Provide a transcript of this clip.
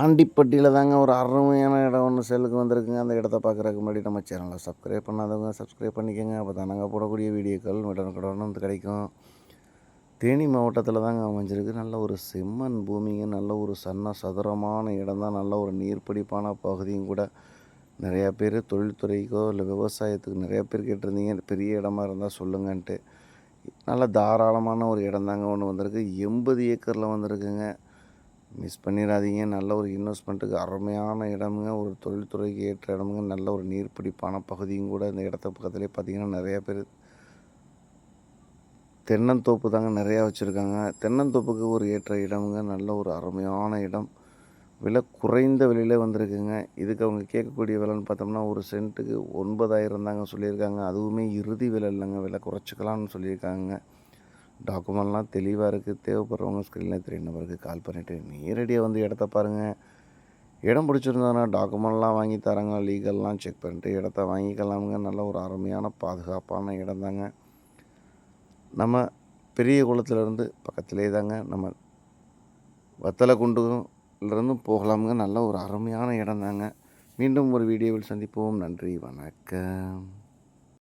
ஆண்டிப்பட்டியில் தாங்க ஒரு அருமையான இடம் ஒன்று சேலுக்கு வந்திருக்குங்க. அந்த இடத்த பார்க்குறதுக்கு முன்னாடி நம்ம சேனலை சப்ஸ்கிரைப் பண்ணாதவங்க சப்ஸ்கிரைப் பண்ணிக்கோங்க. அப்போ தான் நாங்கள் போடக்கூடிய வீடியோக்கள் உடனுக்குடன் வந்து கிடைக்கும். தேனி மாவட்டத்தில் தாங்க அமைஞ்சிருக்கு. நல்ல ஒரு செம்மண் பூமிங்க, நல்ல ஒரு சதுரமான இடம் தான். நல்ல ஒரு நீர்ப்பிடிப்பான பகுதியும் கூட. நிறையா பேர் தொழில்துறைக்கோ இல்லை விவசாயத்துக்கு நிறையா பேர் கேட்டிருந்தீங்க, பெரிய இடமா இருந்தால் சொல்லுங்கன்ட்டு. நல்ல தாராளமான ஒரு இடம் தாங்க ஒன்று வந்திருக்கு. 80 ஏக்கரில் வந்திருக்குங்க. மிஸ் பண்ணிடாதீங்க. நல்ல ஒரு இன்வெஸ்ட்மெண்ட்டுக்கு அருமையான இடமுங்க. ஒரு தொழில்துறைக்கு ஏற்ற இடமுங்க. நல்ல ஒரு நீர்ப்பிடிப்பான பகுதியும் கூட. இந்த இடத்த பக்கத்துலேயே பார்த்திங்கன்னா நிறையா பேர் தென்னந்தோப்பு தாங்க நிறையா வச்சுருக்காங்க. தென்னந்தோப்புக்கு ஒரு ஏற்ற இடமுங்க. நல்ல ஒரு அருமையான இடம். விலை குறைந்த விலையில் வந்திருக்குங்க. இதுக்கு அவங்க கேட்கக்கூடிய விலைன்னு பார்த்தோம்னா ஒரு சென்ட்டுக்கு 9,000 தாங்க சொல்லியிருக்காங்க. அதுவுமே இறுதி விலை இல்லைங்க, விலை குறைச்சிக்கலாம்னு சொல்லியிருக்காங்க. டாக்குமெண்ட்லாம் தெளிவாக இருக்குது. தேவைப்படுறவங்க ஸ்க்ரீனில் தெரிய நம்பருக்கு கால் பண்ணிவிட்டு நேரடியாக வந்து இடத்த பாருங்கள். இடம் பிடிச்சிருந்ததுன்னா டாக்குமெண்ட்லாம் வாங்கி தராங்க, லீகல்லாம் செக் பண்ணிட்டு இடத்த வாங்கிக்கலாமுங்க. நல்ல ஒரு அருமையான பாதுகாப்பான இடம் தாங்க. நம்ம பெரிய குளத்துலேருந்து பக்கத்துலேயே தாங்க நம்ம வத்தலக்குண்டுலேருந்து போகலாமுங்க. நல்ல ஒரு அருமையான இடம் தாங்க. மீண்டும் ஒரு வீடியோவில் சந்திப்போம். நன்றி, வணக்கம்.